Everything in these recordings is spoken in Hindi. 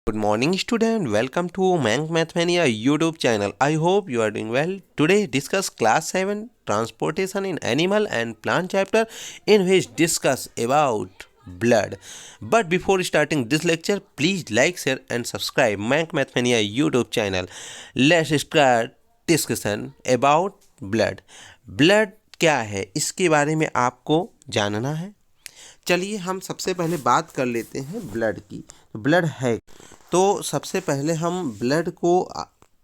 Good morning, student. Welcome to Mank Mathmania YouTube channel. I hope you are doing well. Today, discuss class 7 transportation in animal and plant chapter, in which discuss about blood. But before starting this lecture, please like, share, and subscribe Mank Mathmania YouTube channel. Let's start discussion about blood. Blood क्या है, इसके बारे में आपको जानना है। चलिए हम सबसे पहले बात कर लेते हैं ब्लड की। ब्लड है तो सबसे पहले हम ब्लड को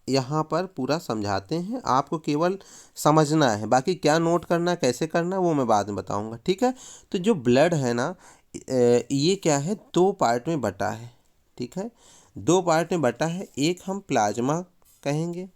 यहाँ पर पूरा समझाते हैं, आपको केवल समझना है, बाकी क्या नोट करना कैसे करना वो मैं बाद में बताऊँगा, ठीक है। तो जो ब्लड है ना, ये क्या है, दो पार्ट में बटा है, ठीक है। दो पार्ट में बटा है, एक हम प्लाज्मा कहेंगे,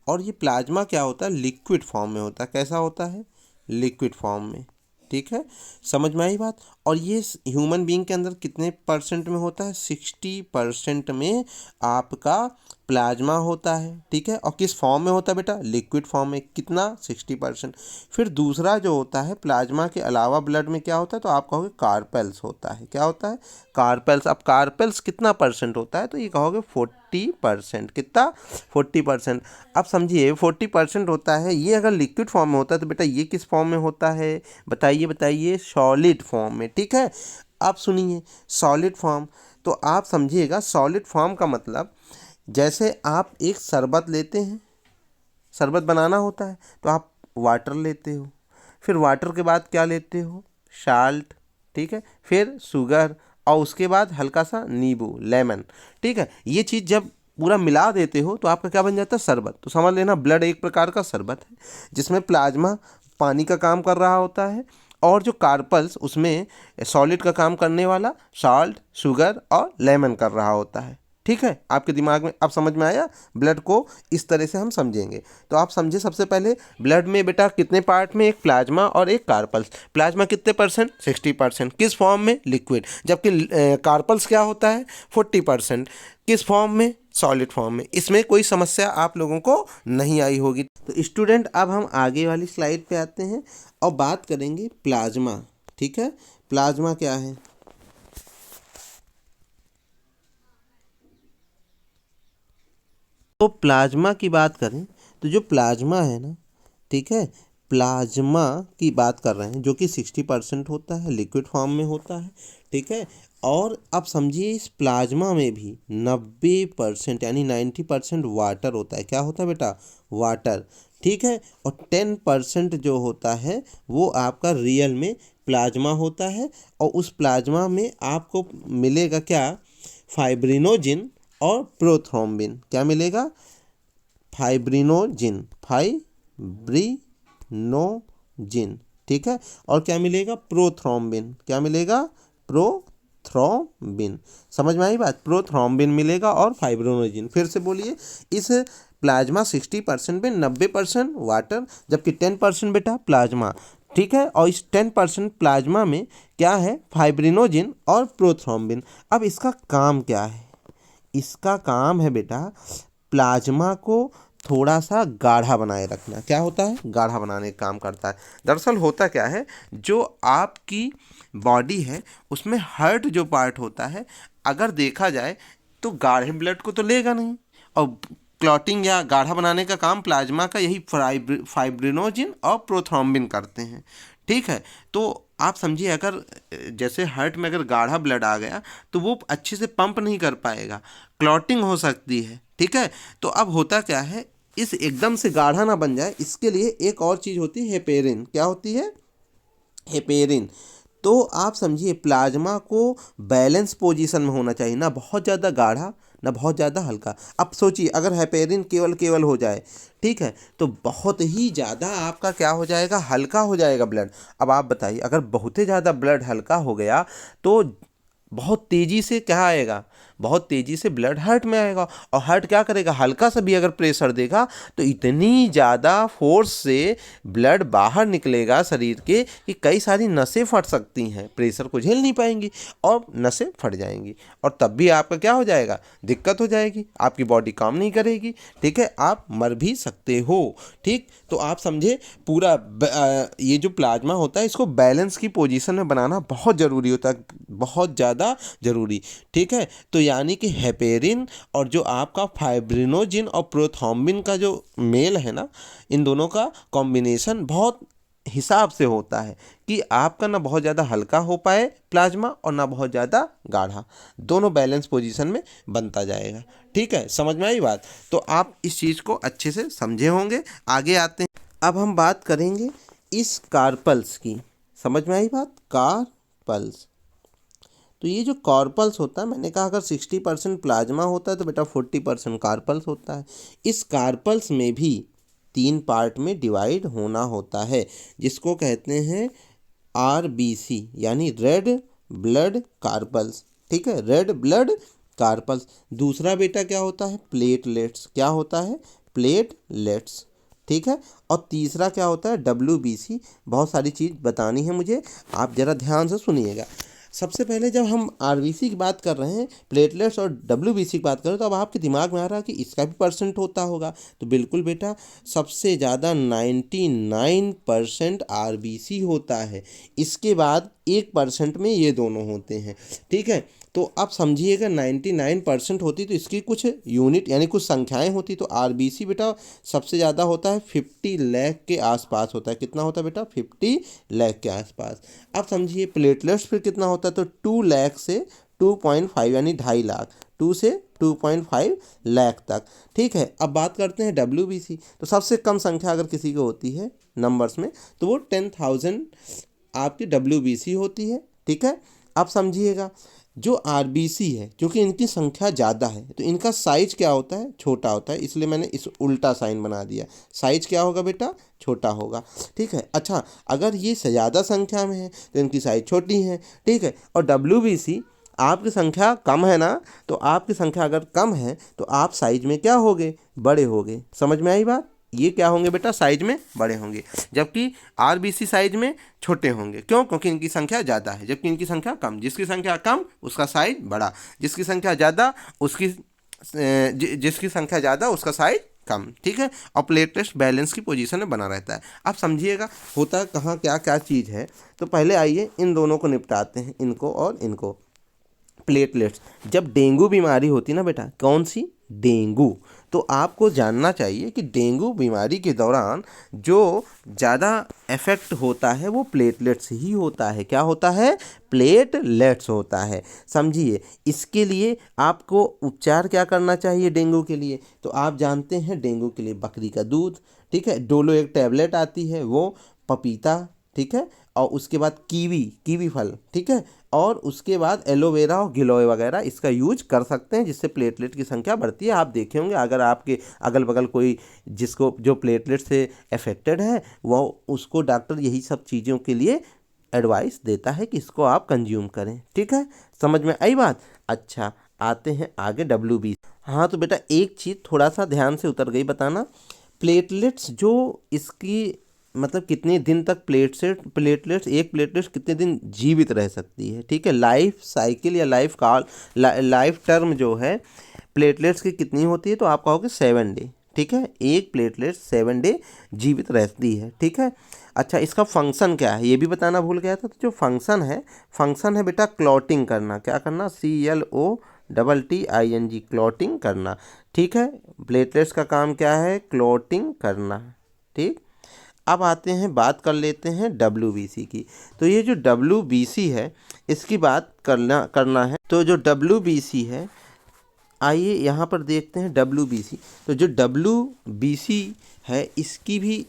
और ये प्लाज्मा क्या होता है, लिक्विड फॉर्म में होता है। कैसा होता है, लिक्विड फॉर्म में, ठीक है। समझ में आई बात। और ये ह्यूमन बीइंग के अंदर कितने परसेंट में होता है, 60% में आपका प्लाज्मा होता है, ठीक है। और किस फॉर्म में होता है बेटा, लिक्विड फॉर्म में। कितना, 60%। फिर दूसरा जो होता है, प्लाज्मा के अलावा ब्लड में क्या होता है, तो आप कहोगे कार्पेल्स होता है। क्या होता है, कार्पेल्स। अब कार्पेल्स कितना परसेंट होता है, तो ये कहोगे 40%। कितना, 40%। अब समझिए 40% होता है, ये अगर लिक्विड फॉर्म में होता है तो बेटा ये किस फॉर्म में होता है, बताइए बताइए, सॉलिड फॉर्म में, ठीक है। अब सुनिए, सॉलिड फॉर्म, तो आप समझिएगा सॉलिड फॉर्म का मतलब, जैसे आप एक शरबत लेते हैं, शरबत बनाना होता है तो आप वाटर लेते हो, फिर वाटर के बाद क्या लेते हो, साल्ट, ठीक है, फिर शुगर, और उसके बाद हल्का सा नींबू, लेमन, ठीक है। ये चीज़ जब पूरा मिला देते हो तो आपका क्या बन जाता है, शरबत। तो समझ लेना ब्लड एक प्रकार का शरबत है, जिसमें प्लाज्मा पानी का काम कर रहा होता है, और जो कार्पल्स उसमें सॉलिड का काम करने वाला साल्ट, शुगर और लेमन कर रहा होता है, ठीक है। आपके दिमाग में अब समझ में आया, ब्लड को इस तरह से हम समझेंगे। तो आप समझे सबसे पहले ब्लड में बेटा कितने पार्ट में, एक प्लाज्मा और एक कार्पल्स। प्लाज्मा कितने परसेंट, 60%। किस फॉर्म में, लिक्विड। जबकि कार्पल्स क्या होता है, 40%। किस फॉर्म में, सॉलिड फॉर्म में। इसमें कोई समस्या आप लोगों को नहीं आई होगी। तो स्टूडेंट अब हम आगे वाली स्लाइड पे आते हैं और बात करेंगे प्लाज्मा, ठीक है। प्लाज्मा क्या है, तो प्लाज्मा की बात करें तो जो प्लाज्मा है ना, ठीक है, प्लाज्मा की बात कर रहे हैं, जो कि 60% होता है, लिक्विड फॉर्म में होता है, ठीक है। और अब समझिए इस प्लाज्मा में भी 90% यानी 90% वाटर होता है। क्या होता है बेटा, वाटर, ठीक है। और 10% जो होता है वो आपका रियल में प्लाज्मा होता है, और उस प्लाज्मा में आपको मिलेगा क्या, फाइब्रिनोजिन और प्रोथ्रोम्बिन। क्या मिलेगा, फाइब्रिनोजिन, फाइब्रिनोजिन, ठीक है। और क्या मिलेगा, प्रोथ्रोम्बिन। क्या मिलेगा, प्रोथ्रोम्बिन। समझ में आई बात, प्रोथ्रोम्बिन मिलेगा और फाइब्रिनोजिन। फिर से बोलिए, इस प्लाज्मा 60% में 90% वाटर, जबकि 10% बेटा प्लाज्मा, ठीक है। और इस 10% प्लाज्मा में क्या है, फाइब्रिनोजिन और प्रोथ्रोम्बिन। अब इसका काम क्या है, इसका काम है बेटा प्लाज्मा को थोड़ा सा गाढ़ा बनाए रखना। क्या होता है, गाढ़ा बनाने का काम करता है। दरअसल होता क्या है, जो आपकी बॉडी है उसमें हार्ट जो पार्ट होता है, अगर देखा जाए तो गाढ़े ब्लड को तो लेगा नहीं, और क्लॉटिंग या गाढ़ा बनाने का काम प्लाज्मा का यही फाइब्रिनोजिन और प्रोथ्रोम्बिन करते हैं, ठीक है। तो आप समझिए, अगर जैसे हार्ट में अगर गाढ़ा ब्लड आ गया तो वो अच्छे से पंप नहीं कर पाएगा, क्लॉटिंग हो सकती है, ठीक है। तो अब होता क्या है, इस एकदम से गाढ़ा ना बन जाए, इसके लिए एक और चीज़ होती है, हेपेरिन। क्या होती है, हेपेरिन। तो आप समझिए प्लाज्मा को बैलेंस पोजीशन में होना चाहिए, ना बहुत ज़्यादा गाढ़ा ना बहुत ज़्यादा हल्का। अब सोचिए अगर हेपेरिन केवल केवल हो जाए, ठीक है, तो बहुत ही ज़्यादा आपका क्या हो जाएगा, हल्का हो जाएगा ब्लड। अब आप बताइए, अगर बहुत ही ज़्यादा ब्लड हल्का हो गया तो बहुत तेज़ी से क्या आएगा, बहुत तेज़ी से ब्लड हार्ट में आएगा, और हार्ट क्या करेगा, हल्का सा भी अगर प्रेशर देगा तो इतनी ज़्यादा फोर्स से ब्लड बाहर निकलेगा शरीर के कि कई सारी नसें फट सकती हैं, प्रेशर को झेल नहीं पाएंगी और नसें फट जाएंगी, और तब भी आपका क्या हो जाएगा, दिक्कत हो जाएगी, आपकी बॉडी काम नहीं करेगी, ठीक है, आप मर भी सकते हो, ठीक। तो आप समझे पूरा ये जो प्लाज्मा होता है इसको बैलेंस की पोजीशन में बनाना बहुत ज़रूरी होता है, बहुत ज़्यादा ज़्यादा ज़रूरी। ठीक है, तो यानी कि हेपेरिन और जो आपका फाइब्रिनोजिन और प्रोथ्रोम्बिन का जो मेल है ना, इन दोनों का कॉम्बिनेशन बहुत हिसाब से होता है कि आपका ना बहुत ज़्यादा हल्का हो पाए प्लाज्मा और ना बहुत ज़्यादा गाढ़ा, दोनों बैलेंस पोजीशन में बनता जाएगा। ठीक है, समझ में आई बात? तो आप इस चीज़ को अच्छे से समझे होंगे। आगे आते हैं, अब हम बात करेंगे इस कार्पल्स की। समझ में आई बात? कार्पल्स, तो ये जो कार्पल्स होता है, मैंने कहा अगर 60% प्लाज्मा होता है तो बेटा 40% कार्पल्स होता है। इस कार्पल्स में भी 3 पार्ट में डिवाइड होना होता है, जिसको कहते हैं RBC यानी रेड ब्लड कार्पल्स। ठीक है, रेड ब्लड कार्पल्स। दूसरा बेटा क्या होता है? प्लेटलेट्स। क्या होता है? प्लेटलेट्स। ठीक है, और तीसरा क्या होता है? WBC। बहुत सारी चीज़ बतानी है मुझे, आप ज़रा ध्यान से सुनिएगा। सबसे पहले जब हम RBC की बात कर रहे हैं, प्लेटलेट्स और WBC की बात कर रहे हैं, तो अब आपके दिमाग में आ रहा है कि इसका भी परसेंट होता होगा। तो बिल्कुल बेटा, सबसे ज़्यादा 99% RBC होता है। इसके बाद 1% में ये दोनों होते हैं। ठीक है, तो आप समझिएगा 99% होती तो इसकी कुछ यूनिट यानी कुछ संख्याएं होती, तो RBC बेटा सबसे ज़्यादा होता है 50 लाख के आसपास होता है। कितना होता है बेटा? 50 लाख के आसपास। अब समझिए प्लेटलेट्स फिर कितना होता है, तो 2 लाख से 2.5 यानी 2.5 लाख, 2 से 2.5 लाख तक। ठीक है, अब बात करते हैं WBC। तो सबसे कम संख्या अगर किसी को होती है नंबर्स में, तो वो 10,000 आपकी WBC होती है। ठीक है, अब समझिएगा जो RBC है, क्योंकि इनकी संख्या ज़्यादा है तो इनका साइज क्या होता है? छोटा होता है, इसलिए मैंने इस उल्टा साइन बना दिया। साइज क्या होगा बेटा? छोटा होगा। ठीक है, अच्छा अगर ये ज़्यादा संख्या में है तो इनकी साइज छोटी है। ठीक है, और WBC आपकी संख्या कम है ना, तो आपकी संख्या अगर कम है तो आप साइज में क्या होगे? बड़े होगे। समझ में आई बात? ये क्या होंगे बेटा? साइज में बड़े होंगे, जबकि RBC साइज में छोटे होंगे। क्यों? क्योंकि इनकी संख्या ज़्यादा है, जबकि इनकी संख्या कम। जिसकी संख्या कम उसका साइज बड़ा, जिसकी संख्या ज़्यादा उसकी जिसकी संख्या ज़्यादा उसका साइज कम। ठीक है, और प्लेटलेट्स बैलेंस की पोजीशन में बना रहता है। अब समझिएगा होता कहाँ क्या क्या चीज़ है। तो पहले आइए इन दोनों को निपटाते हैं, इनको और इनको। प्लेटलेट्स, जब डेंगू बीमारी होती ना बेटा, कौन सी? डेंगू, तो आपको जानना चाहिए कि डेंगू बीमारी के दौरान जो ज़्यादा इफेक्ट होता है वो प्लेटलेट्स ही होता है। क्या होता है? प्लेटलेट्स होता है। समझिए, इसके लिए आपको उपचार क्या करना चाहिए डेंगू के लिए? तो आप जानते हैं डेंगू के लिए बकरी का दूध, ठीक है, डोलो एक टैबलेट आती है वो, पपीता, ठीक है, और उसके बाद कीवी फल, ठीक है, और उसके बाद एलोवेरा और गिलोय वगैरह इसका यूज कर सकते हैं, जिससे प्लेटलेट की संख्या बढ़ती है। आप देखे होंगे अगर आपके अगल बगल कोई जिसको जो प्लेटलेट से अफेक्टेड है, वो उसको डॉक्टर यही सब चीज़ों के लिए एडवाइस देता है कि इसको आप कंज्यूम करें। ठीक है, समझ में आई बात? अच्छा, आते हैं आगे WBC। हाँ तो बेटा एक चीज़ थोड़ा सा ध्यान से उतर गई बताना, प्लेटलेट्स जो इसकी मतलब कितने दिन तक प्लेटलेट्स एक प्लेटलेट्स कितने दिन जीवित रह सकती है। ठीक है, लाइफ साइकिल या लाइफ टर्म जो है प्लेटलेट्स की कितनी होती है, तो आप कहोगे 7 डे। ठीक है, एक प्लेटलेट 7 डे जीवित रहती है। ठीक है, अच्छा इसका फंक्शन क्या है ये भी बताना भूल गया था। तो जो फंक्शन है बेटा क्लॉटिंग करना। क्या करना? CLOTTING, क्लॉटिंग करना। ठीक है, प्लेटलेट्स का काम क्या है? क्लॉटिंग करना। ठीक, अब आते हैं बात कर लेते हैं WBC की। तो ये जो WBC है इसकी बात करना है। तो जो WBC है, आइए यहाँ पर देखते हैं WBC। तो जो WBC है इसकी भी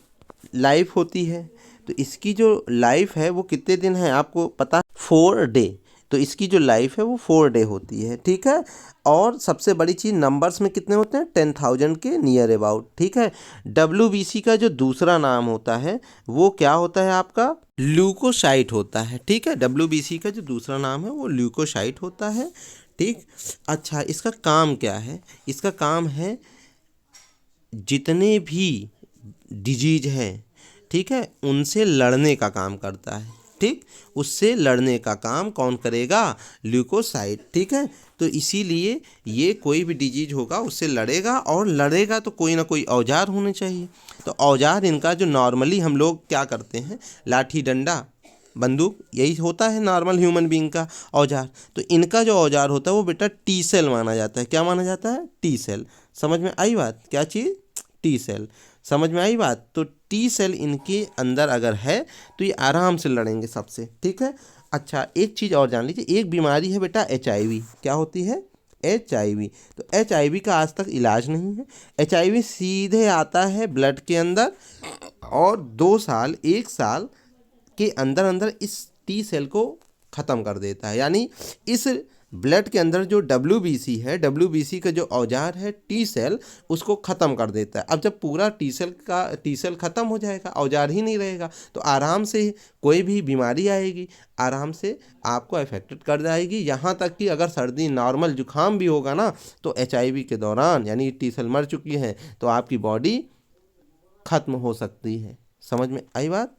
लाइफ होती है। तो इसकी जो लाइफ है वो कितने दिन है आपको पता है? 4 डे। तो इसकी जो लाइफ है वो 4 डे होती है। ठीक है, और सबसे बड़ी चीज़ नंबर्स में कितने होते हैं? 10,000 के नियर अबाउट। ठीक है, WBC का जो दूसरा नाम होता है वो क्या होता है आपका? ल्यूकोसाइट होता है। ठीक है, WBC का जो दूसरा नाम है वो ल्यूकोसाइट होता है। ठीक, अच्छा इसका काम क्या है? इसका काम है जितने भी डिजीज है, ठीक है, उनसे लड़ने का काम करता है। ठीक, उससे लड़ने का काम कौन करेगा? ल्यूकोसाइट। ठीक है, तो इसीलिए ये कोई भी डिजीज होगा उससे लड़ेगा, और लड़ेगा तो कोई ना कोई औजार होने चाहिए। तो औजार इनका जो नॉर्मली हम लोग क्या करते हैं, लाठी डंडा, बंदूक, यही होता है नॉर्मल ह्यूमन बीइंग का औजार। तो इनका जो औजार होता है वो बेटा टी सेल माना जाता है। क्या माना जाता है? T cell. समझ में आई बात? क्या चीज़? T cell. समझ में आई बात? तो टी सेल इनके अंदर अगर है तो ये आराम से लड़ेंगे सबसे, ठीक है। अच्छा, एक चीज़ और जान लीजिए, एक बीमारी है बेटा HIV। क्या होती है? HIV। तो HIV का आज तक इलाज नहीं है। HIV सीधे आता है ब्लड के अंदर और 2 साल 1 साल के अंदर अंदर इस टी सेल को ख़त्म कर देता है। यानी इस ब्लड के अंदर जो WBC है, WBC का जो औजार है टी सेल, उसको ख़त्म कर देता है। अब जब पूरा टी सेल ख़त्म हो जाएगा, औजार ही नहीं रहेगा, तो आराम से कोई भी बीमारी आएगी, आराम से आपको अफेक्टेड कर जाएगी। यहाँ तक कि अगर सर्दी नॉर्मल जुकाम भी होगा ना, तो HIV के दौरान यानी टी सेल मर चुकी है तो आपकी बॉडी ख़त्म हो सकती है। समझ में आई बात?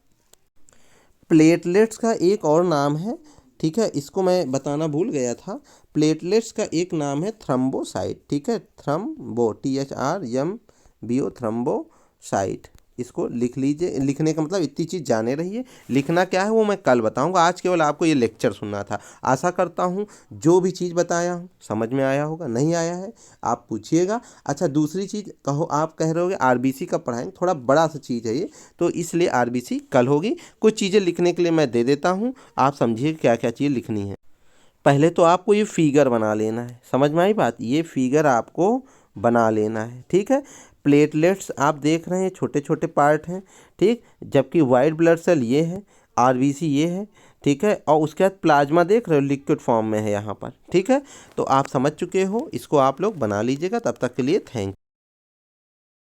प्लेटलेट्स का एक और नाम है, ठीक है, इसको मैं बताना भूल गया था। प्लेटलेट्स का एक नाम है थ्रम्बोसाइट, ठीक है, THRMBO, थ्रम्बोसाइट। इसको लिख लीजिए। लिखने का मतलब इतनी चीज़ जाने रहिए, लिखना क्या है वो मैं कल बताऊंगा। आज केवल आपको ये लेक्चर सुनना था। आशा करता हूँ जो भी चीज़ बताया हूँ समझ में आया होगा। नहीं आया है आप पूछिएगा। अच्छा, दूसरी चीज़ कहो, आप कह रहे होगे RBC का पढ़ाएंगे, थोड़ा बड़ा सा चीज़ है ये, तो इसलिए RBC कल होगी। कुछ चीज़ें लिखने के लिए मैं दे देता हूँ, आप समझिए क्या क्या चीज़ लिखनी है। पहले तो आपको ये फिगर बना लेना है। समझ में आई बात? ये फिगर आपको बना लेना है, ठीक है। प्लेटलेट्स आप देख रहे हैं छोटे छोटे पार्ट हैं, ठीक, जबकि वाइट ब्लड सेल ये है, RBC ये है, ठीक है, और उसके बाद प्लाज्मा देख रहे हो लिक्विड फॉर्म में है यहाँ पर, ठीक है। तो आप समझ चुके हो, इसको आप लोग बना लीजिएगा। तब तक के लिए थैंक